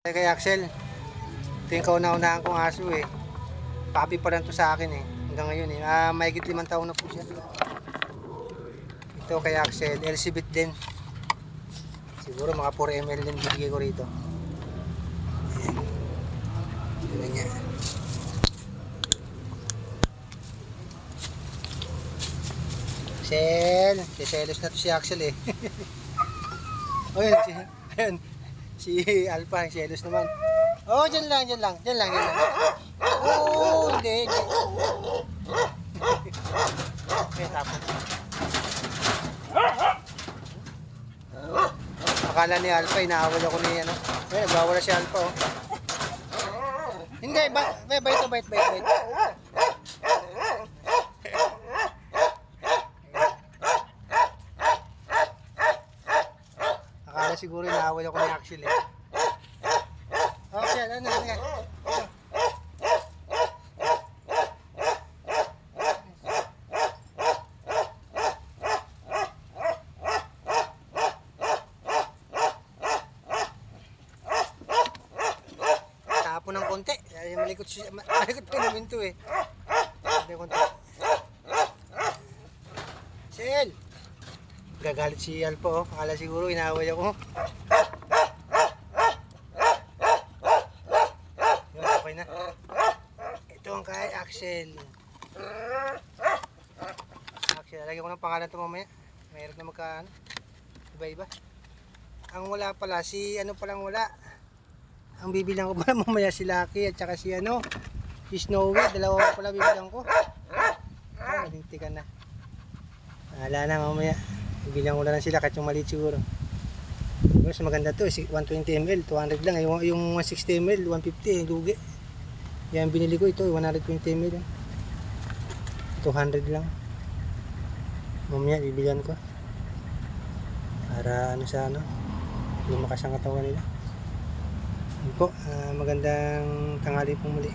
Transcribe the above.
Kay Axel, ito yung kauna-unahan kong aso eh. Papi pa rin to sa akin eh. Hanggang ngayon eh. Mahigit 5 taon na po siya. Ito kay Axel, Elizabeth din. Siguro mga 4 ml din bibigay ko rito. Ayan. Ayan niya. Axel, siselos na to si Axel eh. O yun, ayun. Si Alpha, ang selos naman. Oh, dyan lang. Oh, hindi. Okay, tapos. Akala ni Alpha, inaawal ako ni ano. Eh, nagbawala si Alpha, oh. Hindi, bait. Akala siguro inaawal ako ni Axel, eh. Okay, ano. Tapo ng konti. Malikot pa namin to eh. Malikot konti. Sel! Gagalit si Alpo, oh. Akala siguro inaaway ako. Yun, okay na. Ito ang kay Axel. Axel, lagyan ko ng pangalan ito mamaya. Mayroon na magkaan. Iba-iba. Ang wala pala, si ano palang wala. Ang bibilang ko pala mamaya si Lucky at saka si ano, si Snowy. Dalawa pala bibilang ko. Nalintikan na. Wala na mamaya. Bibilang ko na lang sila kahit yung maliit siguro. Mas maganda to, 120 ml, 200 lang. Yung 160 ml, 150, lugi. Yan binili ko ito, 120 ml. 200 lang. Mamaya bibilan ko. Para ano sa ano, lumakas ang katawan nila. Yun po, magandang tanghali pong muli.